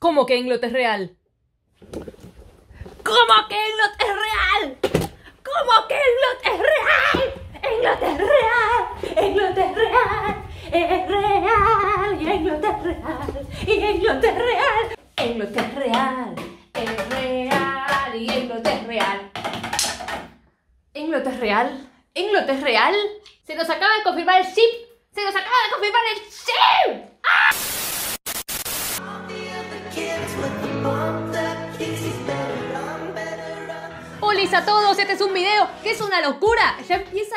¿Cómo que Englot es real? ¿Cómo que Englot es real? ¿Cómo que Englot es real? Englot es real, Englot es real, es real, y Englot es real, y Englot es real, Englot es real, es real, y Englot es real. ¿Englot es real? ¿Englot es real? Se nos acaba de confirmar el chip. ¡Se nos acaba de confirmar el chip! ¡Ah! Hola a todos, este es un video que es una locura. Ya es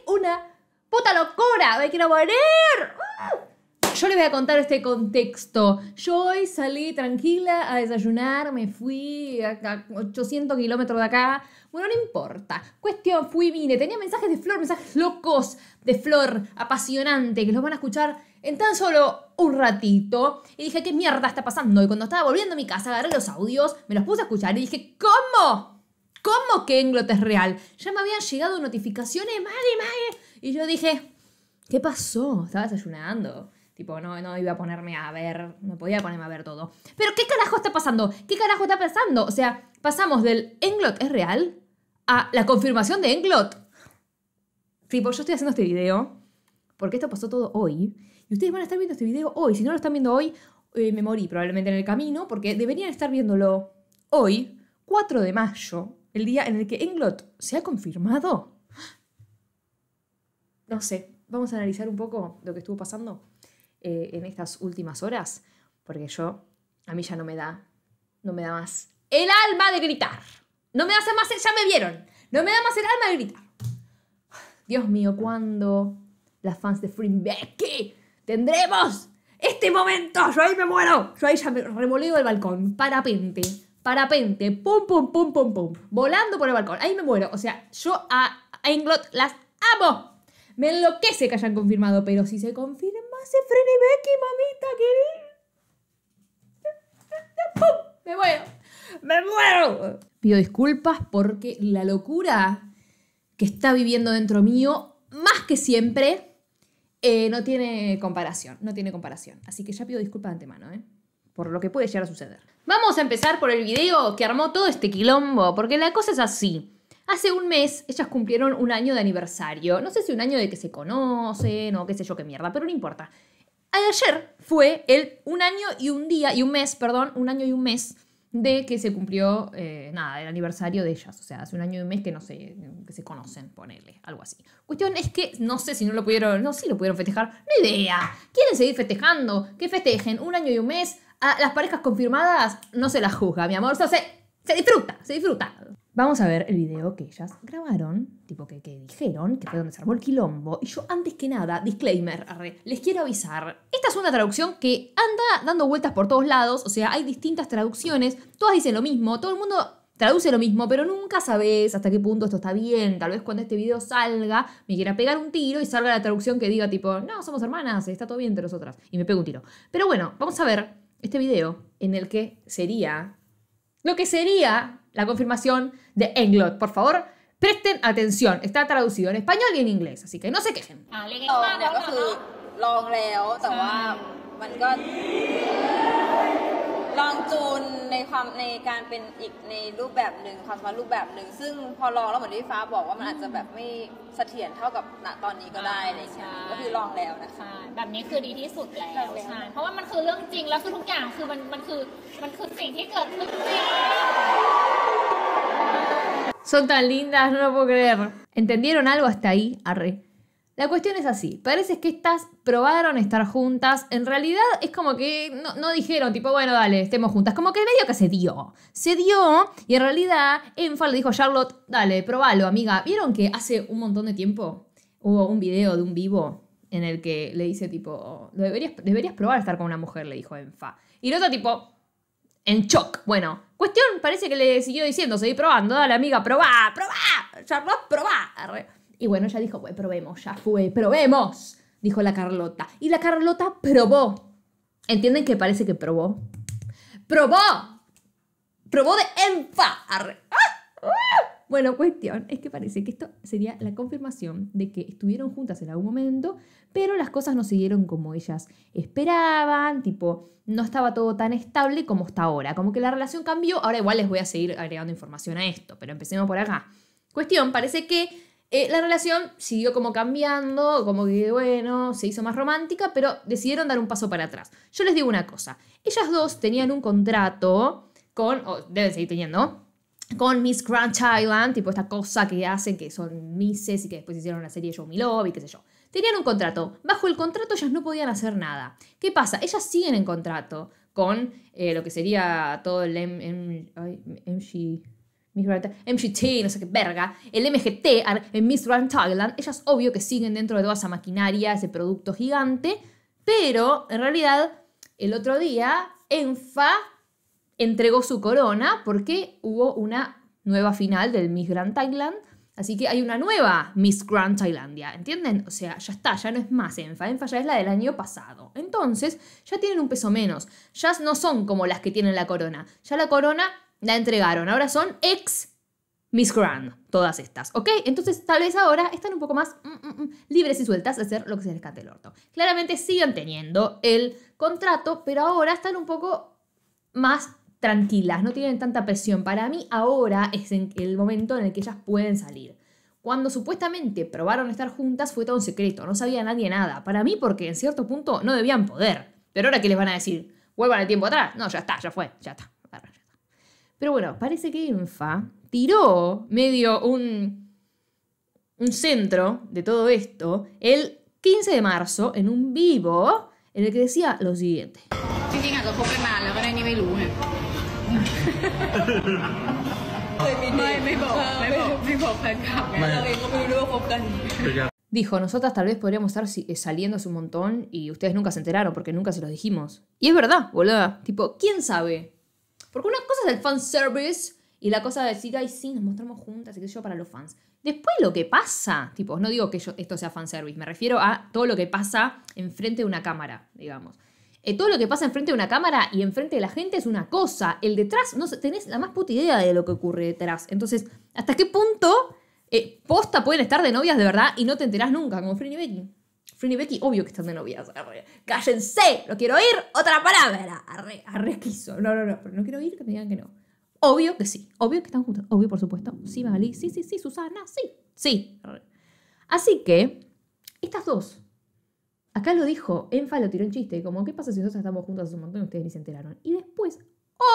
una puta locura. Me quiero morir. Yo les voy a contar este contexto. Yo hoy salí tranquila a desayunar, me fui a 800 kilómetros de acá. Bueno, no importa. Cuestión, vine. Tenía mensajes de Flor, mensajes locos de Flor, apasionante, que los van a escuchar en tan solo un ratito. Y dije, ¿qué mierda está pasando? Y cuando estaba volviendo a mi casa, agarré los audios, me los puse a escuchar y dije, ¿cómo? ¿Cómo que Englot es real? Ya me habían llegado notificaciones, madre. Y yo dije, ¿qué pasó? Estaba desayunando. Tipo, no iba a ponerme a ver, no podía ponerme a ver todo. Pero ¿qué carajo está pasando? ¿Qué carajo está pasando? O sea, pasamos del Englot es real a la confirmación de Englot. Tipo, yo estoy haciendo este video porque esto pasó todo hoy. Y ustedes van a estar viendo este video hoy. Si no lo están viendo hoy, me morí probablemente en el camino porque deberían estar viéndolo hoy, 4 de mayo, el día en el que Englot se ha confirmado. No sé, vamos a analizar un poco lo que estuvo pasando en estas últimas horas, porque a mí ya no me da más el alma de gritar. No me hace más, ya me vieron, no me da más el alma de gritar. Dios mío, ¿cuándo las fans de Free Becky tendremos este momento? Yo ahí me muero, yo ahí ya me revoleo del balcón, parapente, pum, volando por el balcón, ahí me muero. O sea, yo a Englot las amo. Me enloquece que hayan confirmado, pero si se confirma, se Free Becky, mamita querida. ¡Pum! Me muero. Pido disculpas porque la locura que está viviendo dentro mío, más que siempre, no tiene comparación. Así que ya pido disculpas de antemano, por lo que puede llegar a suceder. Vamos a empezar por el video que armó todo este quilombo, porque la cosa es así. Hace un mes, ellas cumplieron un año de aniversario. No sé si un año de que se conocen o qué sé yo qué mierda, pero no importa. Ayer fue un año y un mes de que se cumplió, el aniversario de ellas. O sea, hace un año y un mes que no sé, que se conocen, ponele, algo así. Cuestión es que, no sé si sí lo pudieron festejar, no idea. ¿Quieren seguir festejando? Que festejen un año y un mes. A las parejas confirmadas no se las juzga, mi amor. Se disfruta. Vamos a ver el video que ellas grabaron, tipo que dijeron, que fue donde se armó el quilombo. Y yo, antes que nada, disclaimer, les quiero avisar. Esta es una traducción que anda dando vueltas por todos lados. O sea, hay distintas traducciones, todas dicen lo mismo, todo el mundo traduce lo mismo, pero nunca sabes hasta qué punto esto está bien. Tal vez cuando este video salga, me quiera pegar un tiro y salga la traducción que diga tipo, no, somos hermanas, está todo bien entre nosotras. Y me pego un tiro. Pero bueno, vamos a ver este video en el que sería lo que sería la confirmación de Englot. Por favor, presten atención. Está traducido en español y en inglés, así que no se quejen. เนี่ยก็คือลองแล้วแต่ว่ามันก็ลองจูนในการเป็นอีกในรูปแบบหนึ่งความสัมพันธ์รูปแบบหนึ่งซึ่งพอลองแล้วเหมือนที่ฟ้าบอกว่ามันอาจจะแบบไม่เสถียรเท่ากับณตอนนี้ก็ได้อะไรอย่างเงี้ยก็คือลองแล้วนะคะแบบนี้คือดีที่สุดแล้วใช่เพราะว่ามันคือเรื่องจริงแล้วคือทุกอย่างคือมันคือสิ่งที่เกิดขึ้นจริง Son tan lindas, no lo puedo creer. ¿Entendieron algo hasta ahí? Arre. La cuestión es así. Parece que estas probaron estar juntas. En realidad es como que no dijeron, tipo, bueno, dale, estemos juntas. Como que medio que se dio. Se dio y en realidad Enfa le dijo a Charlotte, dale, probalo, amiga. ¿Vieron que hace un montón de tiempo hubo un video de un vivo en el que le dice, tipo, deberías probar estar con una mujer, le dijo Enfa. Y la otra, tipo, en shock. Bueno, cuestión, parece que le siguió diciendo, seguí probando, dale, amiga, probá, Charlotte, probá. Arre. Y bueno, ella dijo, pues probemos, ya fue, probemos, dijo la Carlota. Y la Carlota probó. ¿Entienden que parece que probó? ¡Probó! ¡Probó de Enfa! Bueno, cuestión es que parece que esto sería la confirmación de que estuvieron juntas en algún momento, pero las cosas no siguieron como ellas esperaban, tipo, no estaba todo tan estable como está ahora. Como que la relación cambió, ahora igual les voy a seguir agregando información a esto, pero empecemos por acá. Cuestión, parece que la relación siguió como cambiando, como que, bueno, se hizo más romántica, pero decidieron dar un paso para atrás. Yo les digo una cosa, ellas dos tenían un contrato con, o deben seguir teniendo, con Miss Grand Thailand, tipo esta cosa que hacen que son misses y que después hicieron la serie Show Me Love y qué sé yo. Tenían un contrato. Bajo el contrato ellas no podían hacer nada. ¿Qué pasa? Ellas siguen en contrato con lo que sería todo el MGT, no sé qué verga, el MGT en Miss Grand Thailand. Ellas obvio que siguen dentro de toda esa maquinaria, ese producto gigante, pero en realidad el otro día Enfa entregó su corona porque hubo una nueva final del Miss Grand Thailand. Así que hay una nueva Miss Grand Thailandia, ¿entienden? O sea, ya está, ya no es más Enfa. Enfa ya es la del año pasado. Entonces, ya tienen un peso menos. Ya no son como las que tienen la corona. Ya la corona la entregaron. Ahora son ex Miss Grand, todas estas, ¿ok? Entonces, tal vez ahora están un poco más libres y sueltas de hacer lo que se les cante el orto. Claramente siguen teniendo el contrato, pero ahora están un poco más tranquilas, no tienen tanta presión. Para mí ahora es el momento en el que ellas pueden salir. Cuando supuestamente probaron estar juntas fue todo un secreto, no sabía nadie nada. Para mí porque en cierto punto no debían poder. Pero ahora ¿qué les van a decir? ¿Vuelvan el tiempo atrás? No, ya está, ya fue, ya está. Pero bueno, parece que Enfa tiró medio un centro de todo esto el 15 de marzo en un vivo en el que decía lo siguiente. Dijo, nosotras tal vez podríamos estar saliendo hace un montón y ustedes nunca se enteraron porque nunca se los dijimos. Y es verdad, boluda. Tipo, ¿quién sabe? Porque una cosa es el fanservice y la cosa de decir, ay, sí, nos mostramos juntas y qué sé yo para los fans. Después lo que pasa, tipo, no digo que esto sea fanservice, me refiero a todo lo que pasa enfrente de una cámara, digamos. Todo lo que pasa enfrente de una cámara y enfrente de la gente es una cosa. El detrás, no tenés la más puta idea de lo que ocurre detrás. Entonces, ¿hasta qué punto posta pueden estar de novias de verdad y no te enterás nunca? Como Fran y Becky. Fran y Becky, obvio que están de novias. Arre. ¡Cállense! ¡No quiero oír otra palabra! Arre quiso. No, pero no quiero oír que me digan que no. Obvio que sí. Obvio que están juntas. Obvio, por supuesto. Sí, Magali. Sí, Susana. Sí. Arre. Así que, estas dos. Acá lo dijo, Enfa lo tiró en chiste, como, ¿qué pasa si nosotros estamos juntos hace un montón y ustedes ni se enteraron? Y después,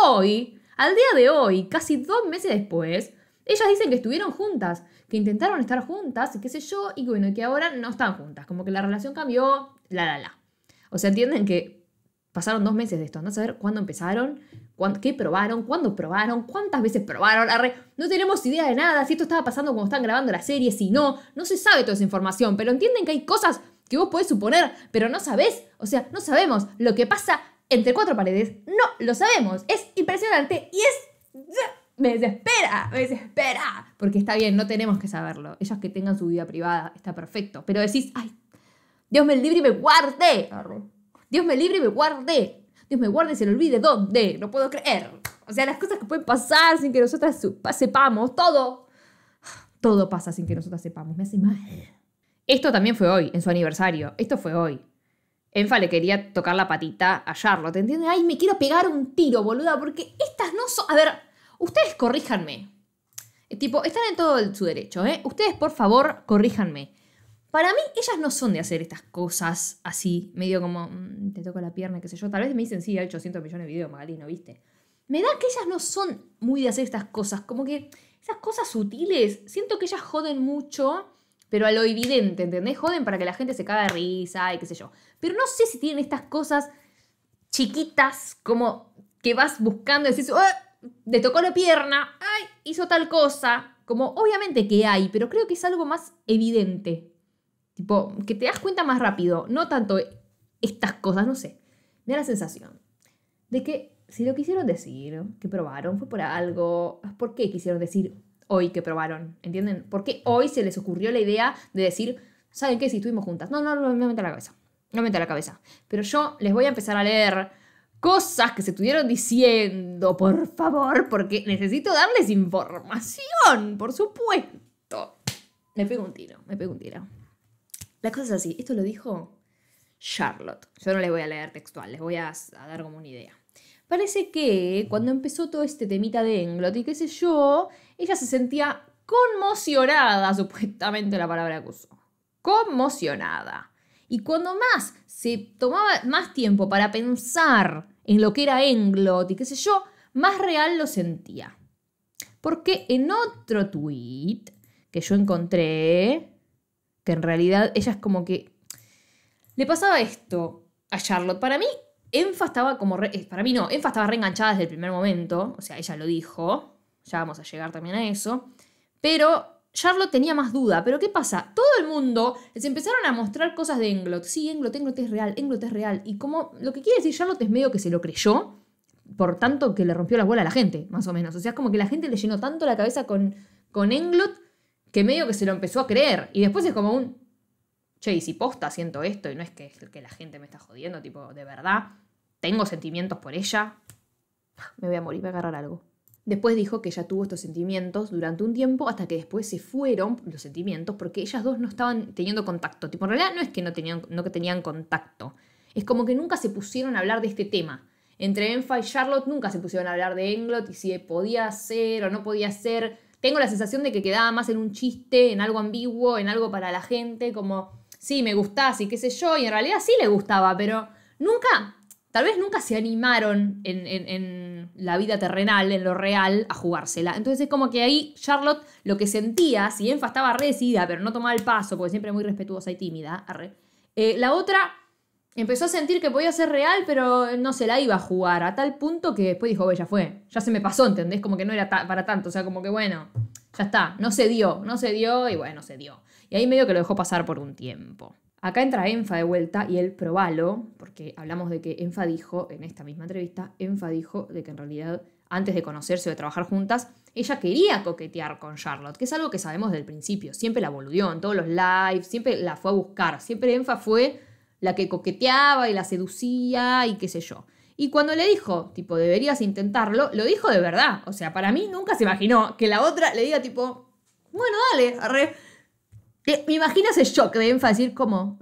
hoy, al día de hoy, casi 2 meses después, ellas dicen que estuvieron juntas, que intentaron estar juntas, y qué sé yo, y bueno, que ahora no están juntas, como que la relación cambió, O sea, entienden que pasaron 2 meses de esto, no saber cuándo empezaron, qué probaron, cuándo probaron, cuántas veces probaron, no tenemos idea de nada, si esto estaba pasando cuando están grabando la serie, si no se sabe toda esa información, pero entienden que hay cosas que vos podés suponer, pero no sabés. O sea, no sabemos lo que pasa entre 4 paredes. No lo sabemos. Es impresionante y me desespera. Porque está bien, no tenemos que saberlo. Ellas que tengan su vida privada, está perfecto. Pero decís, ay, Dios me libre y me guarde. Dios me libre y me guarde. Dios me guarde y se le olvide dónde. No puedo creer. O sea, las cosas que pueden pasar sin que nosotras sepamos. Todo pasa sin que nosotras sepamos. Me hace mal. Esto también fue hoy, en su aniversario. Esto fue hoy. Enfa le quería tocar la patita a Charlotte, ¿entienden? Ay, me quiero pegar un tiro, boluda, porque estas no son... A ver, ustedes corríjanme. Tipo, están en todo su derecho, ¿eh? Ustedes, por favor, corríjanme. Para mí, ellas no son de hacer estas cosas así, medio como, te toco la pierna, qué sé yo. Tal vez me dicen, sí, hay 800 millones de videos, Magali, ¿no viste? Me da que ellas no son muy de hacer estas cosas. Como que esas cosas sutiles, siento que ellas joden mucho... Pero a lo evidente, ¿entendés? Joden para que la gente se cague de risa y qué sé yo. Pero no sé si tienen estas cosas chiquitas como que vas buscando y decís, ¡oh! Le tocó la pierna, ¡ay! Hizo tal cosa. Como obviamente que hay, pero creo que es algo más evidente. Tipo, que te das cuenta más rápido. No tanto estas cosas, no sé. Me da la sensación de que si lo quisieron decir, que probaron, fue por algo. ¿Por qué quisieron decir hoy que probaron? ¿Entienden? ¿Por qué hoy se les ocurrió la idea de decir, ¿saben qué? Si estuvimos juntas. No me meta la cabeza. No me meta la cabeza. Pero yo les voy a empezar a leer cosas que se estuvieron diciendo, por favor, porque necesito darles información, por supuesto. Me pego un tiro. La cosa es así, esto lo dijo Charlotte. Yo no les voy a leer textual, les voy a dar como una idea. Parece que cuando empezó todo este temita de Englot y qué sé yo, ella se sentía conmocionada, supuestamente la palabra que usó. Conmocionada. Y cuando más se tomaba más tiempo para pensar en lo que era Englot y qué sé yo, más real lo sentía. Porque en otro tweet que yo encontré, que en realidad ella es como que le pasaba esto a Charlotte. Para mí, Enfa estaba como Enfa estaba reenganchada desde el primer momento, o sea, ella lo dijo, ya vamos a llegar también a eso, pero Charlotte tenía más duda. ¿Pero qué pasa? Todo el mundo les empezaron a mostrar cosas de Englot. Sí, Englot es real, Englot es real. Y como lo que quiere decir Charlotte es medio que se lo creyó, por tanto que le rompió la bola a la gente, más o menos. O sea, es como que la gente le llenó tanto la cabeza con Englot que medio que se lo empezó a creer. Y después es como un... Che, y si posta siento esto y no es que la gente me está jodiendo, tipo, de verdad, tengo sentimientos por ella, me voy a morir, voy a agarrar algo. Después dijo que ella tuvo estos sentimientos durante un tiempo hasta que después se fueron los sentimientos porque ellas dos no estaban teniendo contacto. Tipo, en realidad no es que no que tenían contacto. Es como que nunca se pusieron a hablar de este tema. Entre Enfa y Charlotte nunca se pusieron a hablar de Englot y si podía ser o no podía ser. Tengo la sensación de que quedaba más en un chiste, en algo ambiguo, en algo para la gente, como, sí, me gustás y qué sé yo, y en realidad sí le gustaba, pero tal vez nunca se animaron en la vida terrenal, en lo real, a jugársela. Entonces es como que ahí Charlotte lo que sentía, si Enfa estaba re decidida, pero no tomaba el paso, porque siempre muy respetuosa y tímida, la otra empezó a sentir que podía ser real, pero no se la iba a jugar, a tal punto que después dijo, ya fue, ya se me pasó, ¿entendés? Como que no era para tanto, o sea, como que bueno, ya está, no se dio, y bueno, se dio. Y ahí medio que lo dejó pasar por un tiempo. Acá entra Enfa de vuelta y él probalo, porque hablamos de que Enfa dijo, en esta misma entrevista, Enfa dijo de que en realidad, antes de conocerse o de trabajar juntas, ella quería coquetear con Charlotte, que es algo que sabemos desde el principio, siempre la boludeó en todos los lives, siempre la fue a buscar, siempre Enfa fue la que coqueteaba y la seducía y qué sé yo. Y cuando le dijo, tipo, deberías intentarlo, lo dijo de verdad. O sea, para mí nunca se imaginó que la otra le diga, tipo, bueno, dale, arre. Me imagino ese shock de Enfa decir como,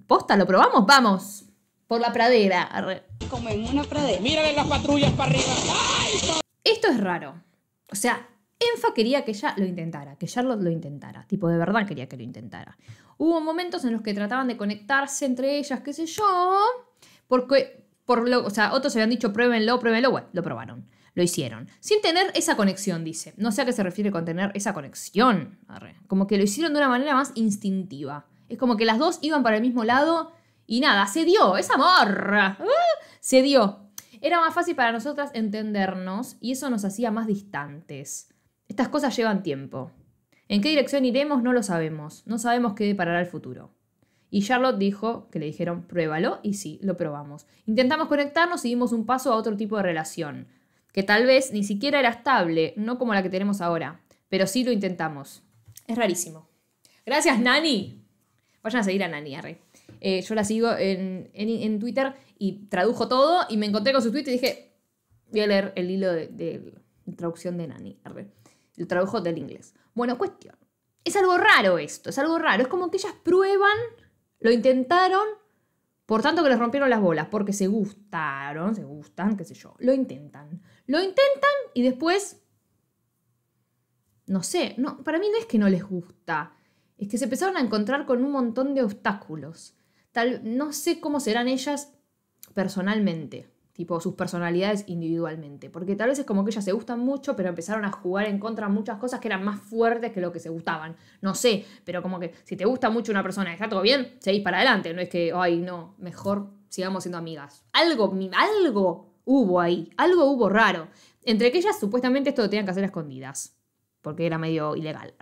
posta, ¿lo probamos? Vamos, por la pradera, arre. Como en una pradera. Mírale las patrullas para arriba. ¡Ay! Esto es raro. O sea, Enfa quería que ella lo intentara, que Charlotte lo intentara. Tipo, de verdad quería que lo intentara. Hubo momentos en los que trataban de conectarse entre ellas, qué sé yo, porque, o sea, otros habían dicho pruébenlo, bueno, lo probaron, lo hicieron. Sin tener esa conexión, dice. No sé a qué se refiere con tener esa conexión. Como que lo hicieron de una manera más instintiva. Es como que las dos iban para el mismo lado y nada, se dio, es amor. Se dio. Era más fácil para nosotras entendernos y eso nos hacía más distantes. Estas cosas llevan tiempo. ¿En qué dirección iremos? No lo sabemos. No sabemos qué deparará el futuro. Y Charlotte dijo que le dijeron pruébalo y sí, lo probamos. Intentamos conectarnos y dimos un paso a otro tipo de relación, que tal vez ni siquiera era estable, no como la que tenemos ahora, pero sí lo intentamos. Es rarísimo. Gracias, Nani. Vayan a seguir a Nani, arre. Yo la sigo en Twitter y tradujo todo y me encontré con su tweet y dije, voy a leer el hilo de traducción de Nani, arre. El tradujo del inglés. Bueno, cuestión. Es algo raro esto, es algo raro. Es como que ellas prueban, lo intentaron, por tanto que les rompieron las bolas, porque se gustan, qué sé yo. Lo intentan y después, no sé, no, para mí no es que no les gusta, es que se empezaron a encontrar con un montón de obstáculos. No sé cómo serán ellas personalmente. Tipo, sus personalidades individualmente. Porque tal vez es como que ellas se gustan mucho, pero empezaron a jugar en contra de muchas cosas que eran más fuertes que lo que se gustaban. No sé, pero como que si te gusta mucho una persona y está todo bien, seguís para adelante. No es que, ay, no, mejor sigamos siendo amigas. Algo hubo ahí. Algo hubo raro. Entre que ellas supuestamente esto lo tenían que hacer a escondidas. Porque era medio ilegal.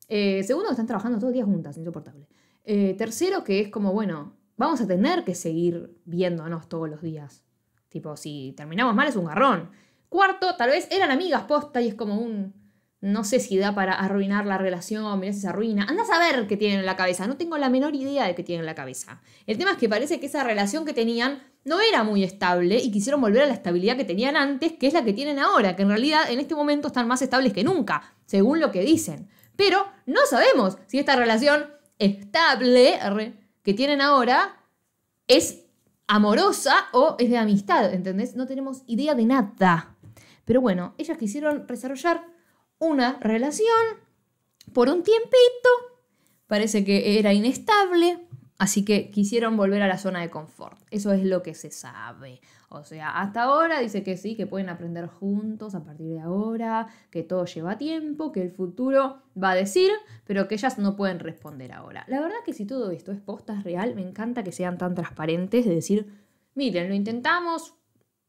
Segundo, que están trabajando todo el día juntas. Insoportable. Tercero, que es como, bueno, vamos a tener que seguir viéndonos todos los días. Tipo, si terminamos mal es un garrón. Cuarto, tal vez eran amigas posta y es como No sé si da para arruinar la relación, mirá si se arruina. Anda a saber qué tienen en la cabeza. No tengo la menor idea de qué tienen en la cabeza. El tema es que parece que esa relación que tenían no era muy estable y quisieron volver a la estabilidad que tenían antes, que es la que tienen ahora, que en realidad en este momento están más estables que nunca, según lo que dicen. Pero no sabemos si esta relación estable que tienen ahora es amorosa o es de amistad, ¿entendés? No tenemos idea de nada. Pero bueno, ellas quisieron desarrollar una relación por un tiempito. Parece que era inestable, así que quisieron volver a la zona de confort. Eso es lo que se sabe. O sea, hasta ahora dice que sí, que pueden aprender juntos a partir de ahora, que todo lleva tiempo, que el futuro va a decir, pero que ellas no pueden responder ahora. La verdad que si todo esto es posta, es real, me encanta que sean tan transparentes de decir, miren, lo intentamos,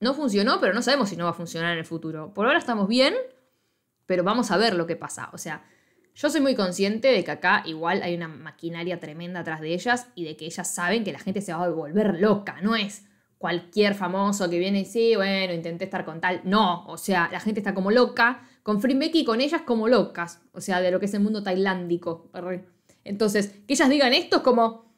no funcionó, pero no sabemos si no va a funcionar en el futuro. Por ahora estamos bien, pero vamos a ver lo que pasa. O sea, yo soy muy consciente de que acá igual hay una maquinaria tremenda atrás de ellas y de que ellas saben que la gente se va a volver loca. No es cualquier famoso que viene y sí, bueno, intenté estar con tal. No, o sea, la gente está como loca. Con Frimbeki y con ellas como locas. O sea, de lo que es el mundo tailandico. Entonces, que ellas digan esto es como...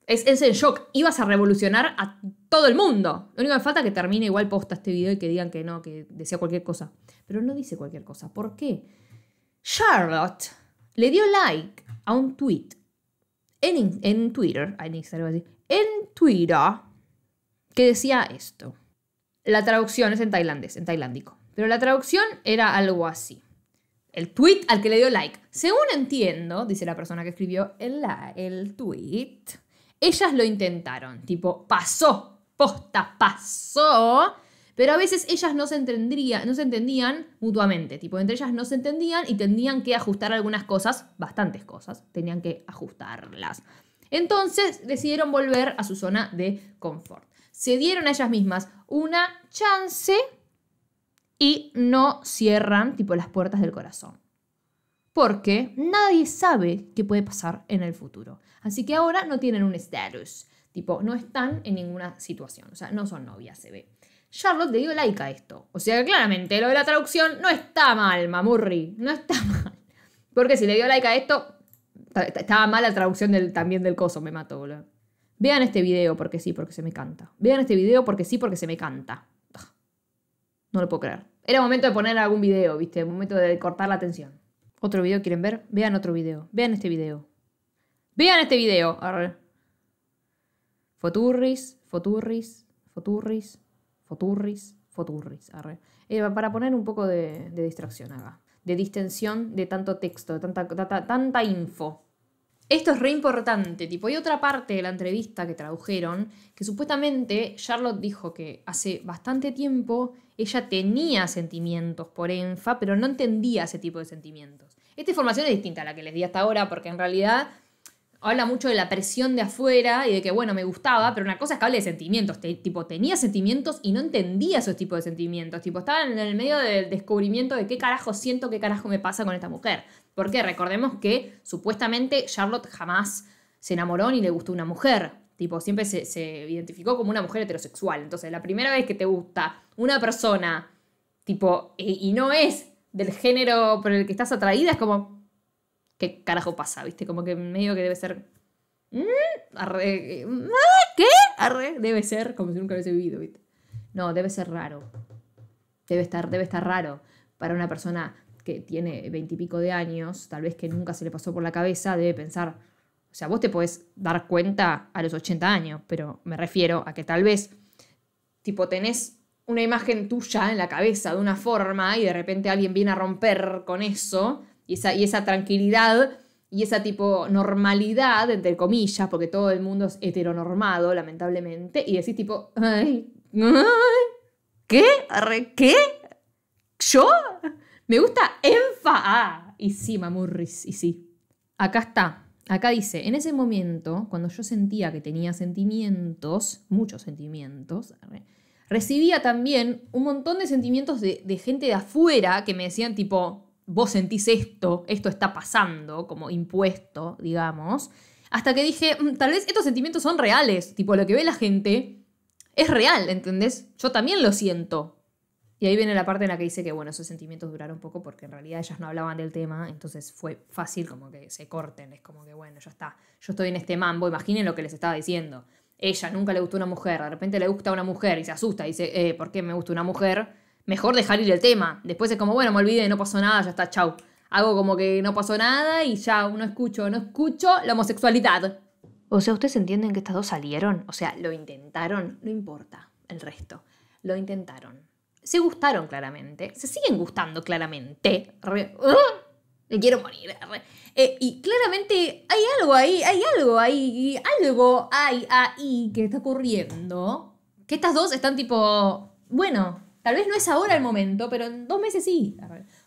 Es en shock. Ibas a revolucionar a todo el mundo. Lo único que falta es que termine igual posta este video y que digan que no, que decía cualquier cosa. Pero no dice cualquier cosa. ¿Por qué? Charlotte le dio like a un tweet en Twitter, en Twitter, que decía esto. La traducción es en tailandés, en tailandico. Pero la traducción era algo así. El tweet al que le dio like. Según entiendo, dice la persona que escribió el tweet, ellas lo intentaron. Tipo, pasó, posta, pasó. Pero a veces ellas no se entendían mutuamente. Tipo, entre ellas no se entendían y tenían que ajustar algunas cosas, bastantes cosas, tenían que ajustarlas. Entonces decidieron volver a su zona de confort. Se dieron a ellas mismas una chance y no cierran, tipo, las puertas del corazón. Porque nadie sabe qué puede pasar en el futuro. Así que ahora no tienen un estatus. Tipo, no están en ninguna situación. O sea, no son novias, se ve. Charlotte le dio like a esto. O sea, claramente lo de la traducción no está mal, mamurri. No está mal. Porque si le dio like a esto, estaba mal la traducción también del coso. Me mato, boludo. Vean este video porque sí, porque se me canta. Vean este video porque sí, porque se me canta. No lo puedo creer. Era momento de poner algún video, ¿viste? Momento de cortar la atención. ¿Otro video quieren ver? Vean otro video. Vean este video. Vean este video. Arre. Foturris, foturris, foturris. Foturris, foturris. Arre. Para poner un poco de distracción acá. De distensión de tanto texto, de tanta info. Esto es re importante. Tipo, hay otra parte de la entrevista que tradujeron que supuestamente Charlotte dijo que hace bastante tiempo ella tenía sentimientos por Enfa, pero no entendía ese tipo de sentimientos. Esta información es distinta a la que les di hasta ahora porque en realidad habla mucho de la presión de afuera y de que, bueno, me gustaba, pero una cosa es que hable de sentimientos. Tipo, tenía sentimientos y no entendía esos tipos de sentimientos. Tipo, estaba en el medio del descubrimiento de qué carajo siento, qué carajo me pasa con esta mujer. Porque recordemos que supuestamente Charlotte jamás se enamoró ni le gustó una mujer. Tipo, siempre se identificó como una mujer heterosexual. Entonces, la primera vez que te gusta una persona, tipo, y no es del género por el que estás atraída, es como... ¿Qué carajo pasa? ¿Viste? Como que medio que debe ser... ¿Qué? Debe ser como si nunca hubiese vivido, ¿viste? No, debe ser raro. Debe estar raro para una persona que tiene 20 y pico de años, tal vez que nunca se le pasó por la cabeza, debe pensar... O sea, vos te podés dar cuenta a los 80 años, pero me refiero a que tal vez, tipo, tenés una imagen tuya en la cabeza de una forma y de repente alguien viene a romper con eso... Y esa tranquilidad y esa tipo normalidad, entre comillas, porque todo el mundo es heteronormado, lamentablemente, y decís tipo, ay, ¿qué? ¿Qué? ¿Yo? Me gusta Enfa. Y sí, mamurris, y sí. Acá está. Acá dice, en ese momento, cuando yo sentía que tenía sentimientos, muchos sentimientos, recibía también un montón de sentimientos de gente de afuera que me decían tipo... Vos sentís esto está pasando, como impuesto, digamos. Hasta que dije, tal vez estos sentimientos son reales. Tipo, lo que ve la gente es real, ¿entendés? Yo también lo siento. Y ahí viene la parte en la que dice que, bueno, esos sentimientos duraron poco porque en realidad ellas no hablaban del tema, entonces fue fácil como que se corten. Es como que, bueno, ya está. Yo estoy en este mambo, imaginen lo que les estaba diciendo. Ella nunca le gustó una mujer, de repente le gusta una mujer y se asusta y dice, ¿por qué me gusta una mujer? Mejor dejar ir el tema. Después es como, bueno, me olvidé, no pasó nada, ya está, chau. Hago como que no pasó nada y ya no escucho la homosexualidad. O sea, ¿ustedes entienden que estas dos salieron? O sea, lo intentaron, no importa el resto. Lo intentaron. Se gustaron claramente. Se siguen gustando claramente. Me quiero morir. Y claramente hay algo ahí que está ocurriendo. Que estas dos están tipo, bueno, tal vez no es ahora el momento, pero en 2 meses sí.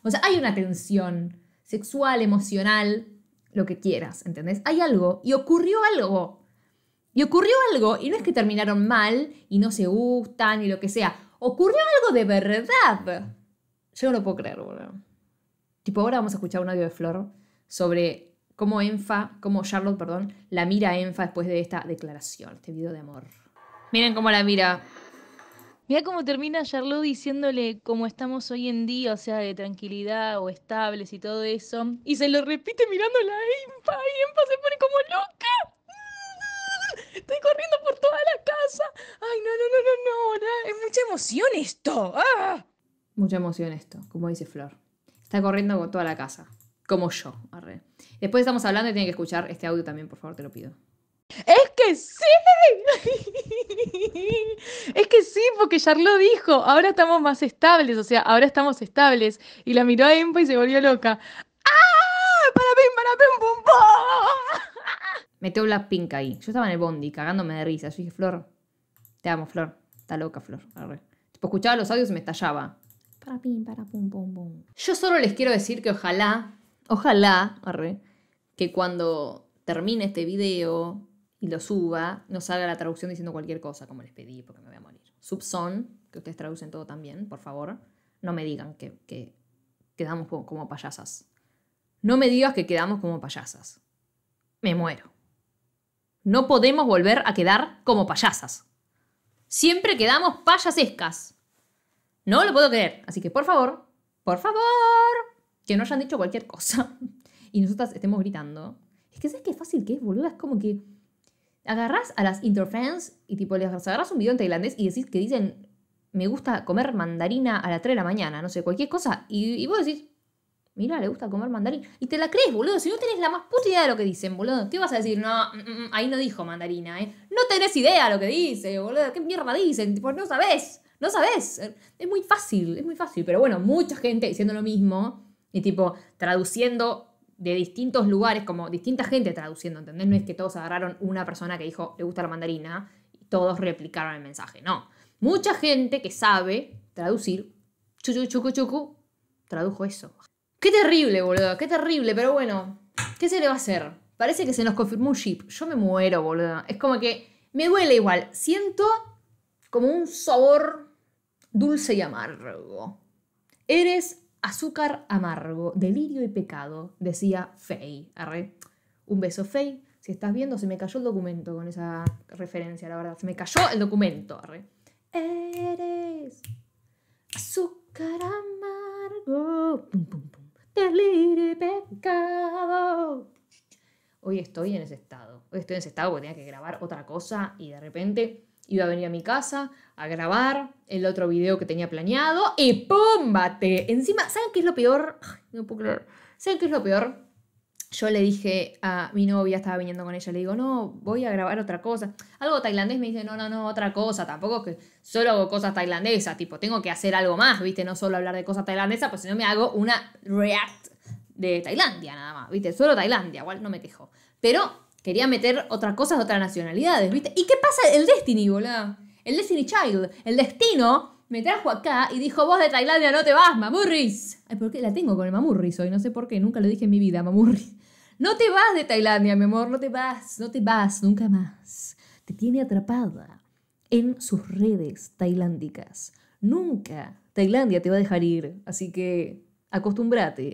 O sea, hay una tensión sexual, emocional, lo que quieras, ¿entendés? Hay algo y ocurrió algo. Y no es que terminaron mal y no se gustan y lo que sea. Ocurrió algo de verdad. Yo no lo puedo creer, boludo. Tipo, ahora vamos a escuchar un audio de Flor sobre cómo Charlotte, la mira a Enfa después de esta declaración, este video de amor. Miren cómo la mira. Mira cómo termina Charlotte diciéndole cómo estamos hoy en día, o sea, de tranquilidad o estables y todo eso. Y se lo repite mirándola a Enfa y Enfa se pone como loca. Estoy corriendo por toda la casa. Ay, no, es mucha emoción esto. ¡Ah! Mucha emoción esto, como dice Flor. Está corriendo con toda la casa, como yo. Arre. Después estamos hablando y tienen que escuchar este audio también, por favor, te lo pido. ¡Es que sí! Es que sí, porque Charlotte dijo, ahora estamos más estables, o sea, ahora estamos estables. Y la miró a Enfa y se volvió loca. ¡Ah! ¡Para pum, pum! Metió Blackpink ahí. Yo estaba en el bondi, cagándome de risa. Yo dije, Flor, te amo, Flor. Está loca, Flor. Arre. Tipo, escuchaba los audios y me estallaba. Para pim, para pum, pum, pum. Yo solo les quiero decir que ojalá, arre, que cuando termine este video y lo suba, no salga la traducción diciendo cualquier cosa, como les pedí, porque me voy a morir. Subson, que ustedes traducen todo también, por favor. No me digan que quedamos como payasas. No me digas que quedamos como payasas. Me muero. No podemos volver a quedar como payasas. Siempre quedamos payasescas. No lo puedo creer. Así que, por favor, que no hayan dicho cualquier cosa y nosotras estemos gritando. Es que ¿sabes qué fácil que es, boluda? Es como que agarrás a las interfans y tipo les agarrás un video en tailandés y decís que dicen me gusta comer mandarina a las 3 de la mañana, no sé, cualquier cosa. Y vos decís, mira, le gusta comer mandarín. Y te la crees, boludo. Si no tenés la más puta idea de lo que dicen, boludo. ¿Qué vas a decir? No, ahí no dijo mandarina, ¿eh? No tenés idea de lo que dice, boludo. ¿Qué mierda dicen? Tipo, no sabés. Es muy fácil. Pero bueno, mucha gente diciendo lo mismo. Y tipo, traduciendo de distintos lugares, como distinta gente traduciendo, ¿entendés? No es que todos agarraron una persona que dijo, le gusta la mandarina, y todos replicaron el mensaje. No. Mucha gente que sabe traducir, chucu, tradujo eso. Qué terrible, boludo, qué terrible, pero bueno, ¿qué se le va a hacer? Parece que se nos confirmó un ship. Yo me muero, boludo. Es como que me duele igual. Siento como un sabor dulce y amargo. Eres azúcar amargo, delirio y pecado, decía Faye. Arre. Un beso, Faye. Si estás viendo, se me cayó el documento con esa referencia, la verdad. Se me cayó el documento, arre. Eres azúcar amargo. Pum, pum, pum. Delirio y pecado. Hoy estoy en ese estado porque tenía que grabar otra cosa y de repente iba a venir a mi casa a grabar el otro video que tenía planeado y ¡pum! Bate. Encima, ¿saben qué es lo peor? Ay, no puedo creer. ¿Saben qué es lo peor? Yo le dije a mi novia, estaba viniendo con ella, le digo, no, voy a grabar otra cosa. Algo tailandés, me dice, no, otra cosa. Tampoco es que solo hago cosas tailandesas, tipo, tengo que hacer algo más, ¿viste? No solo hablar de cosas tailandesas, pues si no me hago una react de Tailandia nada más, ¿viste? Solo Tailandia, igual no me quejo. Pero quería meter otras cosas de otras nacionalidades, ¿viste? ¿Y qué pasa? El Destiny, boludo. El Destiny Child. El destino me trajo acá y dijo, vos de Tailandia no te vas, mamurris. Ay, ¿por qué la tengo con el mamurris hoy? No sé por qué, nunca lo dije en mi vida, mamurris. No te vas de Tailandia, mi amor, no te vas, nunca más. Te tiene atrapada en sus redes tailándicas. Nunca Tailandia te va a dejar ir, así que acostúmbrate,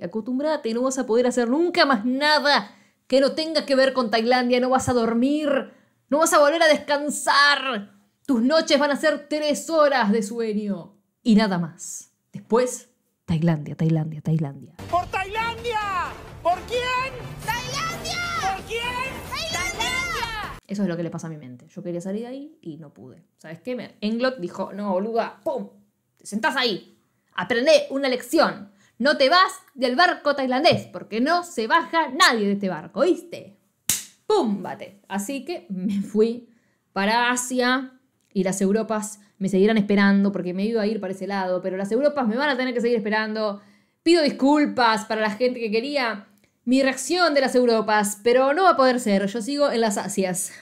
no vas a poder hacer nunca más nada que no tenga que ver con Tailandia, no vas a dormir, no vas a volver a descansar. Tus noches van a ser 3 horas de sueño. y nada más. Después, Tailandia. ¡Por Tailandia! ¿Por quién? ¡Tailandia! ¿Por quién? ¡Tailandia! Eso es lo que le pasa a mi mente. Yo quería salir de ahí y no pude. ¿Sabes qué? Englot dijo, no, boluda, ¡pum! Te sentás ahí. Aprendé una lección. No te vas del barco tailandés, porque no se baja nadie de este barco, ¿oíste? ¡Pum! Bate. Así que me fui para Asia y las Europas me seguirán esperando porque me iba a ir para ese lado, pero las Europas me van a tener que seguir esperando. Pido disculpas para la gente que quería mi reacción de las Europas, pero no va a poder ser. Yo sigo en las Asias.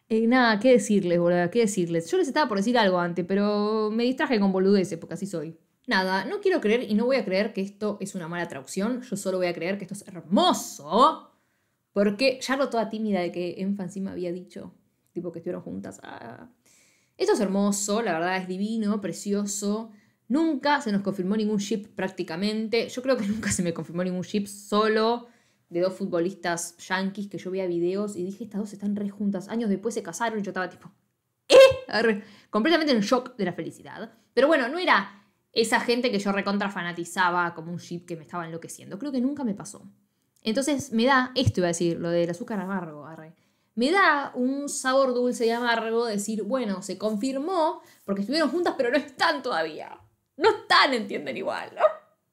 Nada, ¿qué decirles, boludo? ¿Qué decirles? Yo les estaba por decir algo antes, pero me distraje con boludeces porque así soy. Nada, no quiero creer y no voy a creer que esto es una mala traducción. Yo solo voy a creer que esto es hermoso. Porque Charlotte toda tímida de que Enfa encima había dicho, tipo que estuvieron juntas. Esto es hermoso, la verdad es divino, precioso. Nunca se nos confirmó ningún ship prácticamente. Yo creo que nunca se me confirmó ningún ship solo de dos futbolistas yanquis que yo veía videos y dije, estas dos están re juntas. Años después se casaron y yo estaba tipo, completamente en shock de la felicidad. Pero bueno, no era esa gente que yo recontra fanatizaba como un ship que me estaba enloqueciendo. Creo que nunca me pasó. Entonces me da, esto iba a decir, lo del azúcar amargo, me da un sabor dulce y amargo decir, bueno, se confirmó porque estuvieron juntas pero no están todavía. No están, entienden igual, ¿no?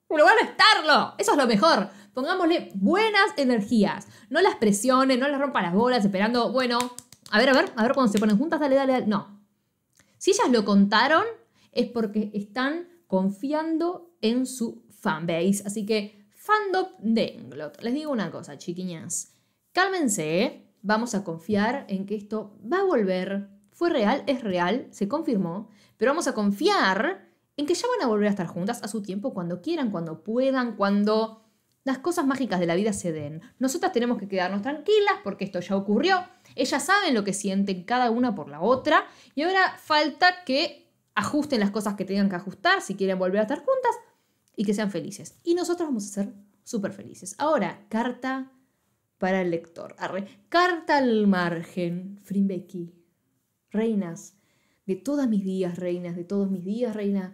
Pero van a estarlo. Eso es lo mejor. Pongámosle buenas energías. No las presionen, no les rompan las bolas esperando, bueno, a ver cuando se ponen juntas, dale. No. Si ellas lo contaron es porque están confiando en su fanbase. Así que, fandom de Englot. Les digo una cosa, chiquiñas. Cálmense. Vamos a confiar en que esto va a volver. Fue real, es real, se confirmó. Pero vamos a confiar en que ya van a volver a estar juntas a su tiempo, cuando quieran, cuando puedan, cuando las cosas mágicas de la vida se den. Nosotras tenemos que quedarnos tranquilas porque esto ya ocurrió. Ellas saben lo que sienten cada una por la otra. Y ahora falta que ajusten las cosas que tengan que ajustar si quieren volver a estar juntas y que sean felices. Y nosotros vamos a ser súper felices. Ahora, carta para el lector. Carta al margen. Frimbeki. Reinas de todos mis días, reinas de todos mis días, reinas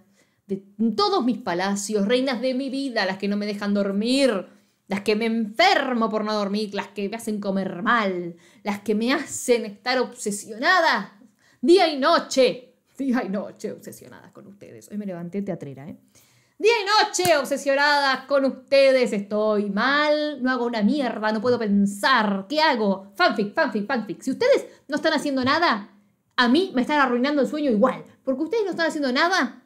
de todos mis palacios, reinas de mi vida, las que no me dejan dormir, las que me enfermo por no dormir, las que me hacen comer mal, las que me hacen estar obsesionada día y noche obsesionadas con ustedes. Hoy me levanté teatrera, Día y noche obsesionadas con ustedes. Estoy mal, no hago una mierda, no puedo pensar. ¿Qué hago? Fanfic. Si ustedes no están haciendo nada, a mí me están arruinando el sueño igual. Porque ustedes no están haciendo nada.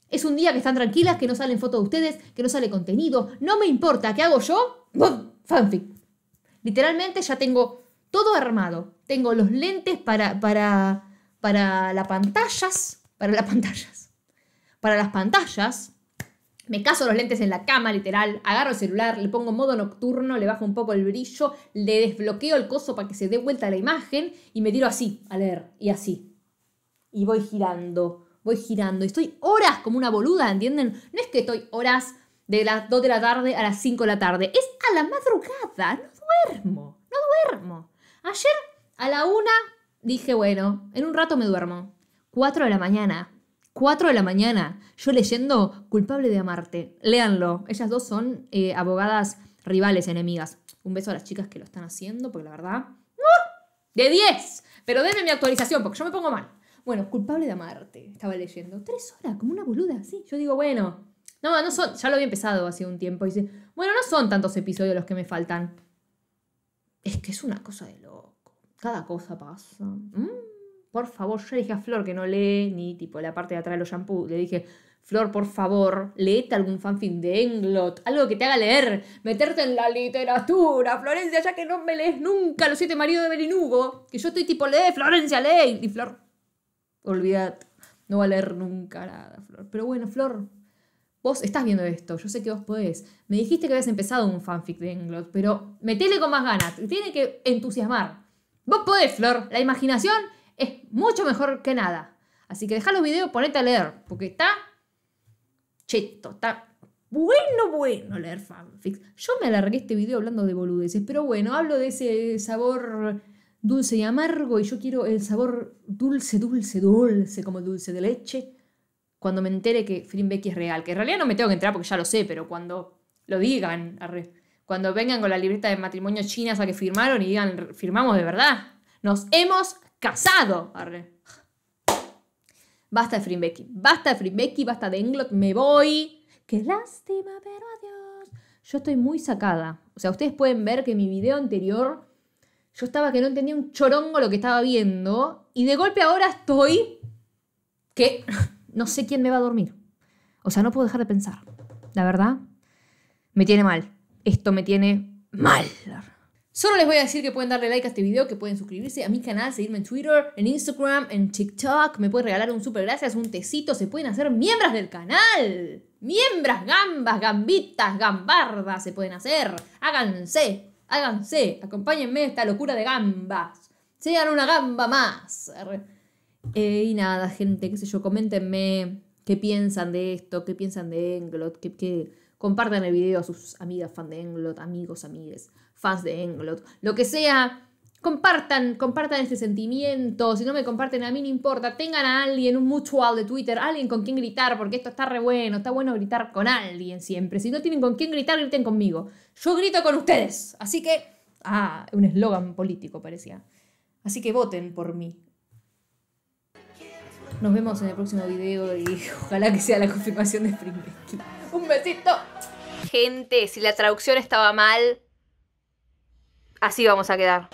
Es un día que están tranquilas, que no salen fotos de ustedes, que no sale contenido. No me importa. ¿Qué hago yo? Fanfic. Literalmente ya tengo todo armado. Tengo los lentes para las pantallas. Para las pantallas. Me caso los lentes en la cama, literal. Agarro el celular, le pongo modo nocturno, le bajo un poco el brillo, le desbloqueo el coso para que se dé vuelta la imagen y me tiro así, a leer. Y así. Y voy girando. Y estoy horas como una boluda, ¿entienden? No es que estoy horas de las 2 de la tarde a las 5 de la tarde. Es a la madrugada. No duermo. Ayer a la 1 dije, bueno, en un rato me duermo. 4 de la mañana. Yo leyendo Culpable de amarte. Léanlo. Ellas dos son abogadas rivales, enemigas. Un beso a las chicas que lo están haciendo, porque la verdad... ¡De 10! Pero denme mi actualización, porque yo me pongo mal. Bueno, Culpable de amarte. Estaba leyendo. 3 horas, como una boluda, sí. Yo digo, bueno... No son... Ya lo había empezado hace un tiempo. Y dice, bueno, no son tantos episodios los que me faltan. Es que es una cosa de loco. Cada cosa pasa. Por favor, yo le dije a Flor que no lee ni tipo la parte de atrás de los shampoos. Le dije, Flor, por favor, léete algún fanfic de Englot. Algo que te haga leer. Meterte en la literatura. Florencia, ya que no me lees nunca Los 7 maridos de Evelyn Hugo. Que yo estoy tipo, lee, Florencia, lee. Y Flor, olvídate. No va a leer nunca nada, Flor. Pero bueno, Flor, vos estás viendo esto. Yo sé que vos podés. Me dijiste que habías empezado un fanfic de Englot. Pero metele con más ganas. Te tiene que entusiasmar. Vos podés, Flor. La imaginación es mucho mejor que nada. Así que dejá los videos, ponete a leer. Porque está cheto, está bueno leer fanfics. Yo me alargué este video hablando de boludeces. Pero bueno, hablo de ese sabor dulce y amargo. Y yo quiero el sabor dulce, como dulce de leche. cuando me entere que Frimbecki es real. Que en realidad no me tengo que enterar porque ya lo sé, pero cuando lo digan, arre, cuando vengan con la libreta de matrimonio china esa que firmaron y digan, firmamos de verdad. Nos hemos casado. Arre. Basta de Frimbecki, basta de Englot, me voy. Qué lástima, pero adiós. Yo estoy muy sacada. O sea, ustedes pueden ver que en mi video anterior yo estaba que no entendía un chorongo lo que estaba viendo y de golpe ahora estoy que no sé quién me va a dormir. O sea, no puedo dejar de pensar. La verdad, me tiene mal. Esto me tiene mal. Solo les voy a decir que pueden darle like a este video, que pueden suscribirse a mi canal, seguirme en Twitter, en Instagram, en TikTok. Me pueden regalar un super gracias, un tecito. Se pueden hacer miembros del canal. Miembras, gambas, gambitas, gambardas se pueden hacer. Háganse. Acompáñenme a esta locura de gambas. Sean una gamba más. Y nada, gente, qué sé yo, coméntenme qué piensan de esto, qué piensan de Englot, que compartan el video a sus amigas fan de Englot, amigos, amigues, fans de Englot, lo que sea, compartan este sentimiento. Si no me comparten a mí no importa, tengan a alguien, un mutual de Twitter, alguien con quien gritar, porque esto está re bueno, está bueno gritar con alguien siempre. Si no tienen con quién gritar, griten conmigo. Yo grito con ustedes, así que, un eslogan político parecía. Así que voten por mí. Nos vemos en el próximo video y ojalá que sea la confirmación de Frimbecki. ¡Un besito! Gente, si la traducción estaba mal, así vamos a quedar.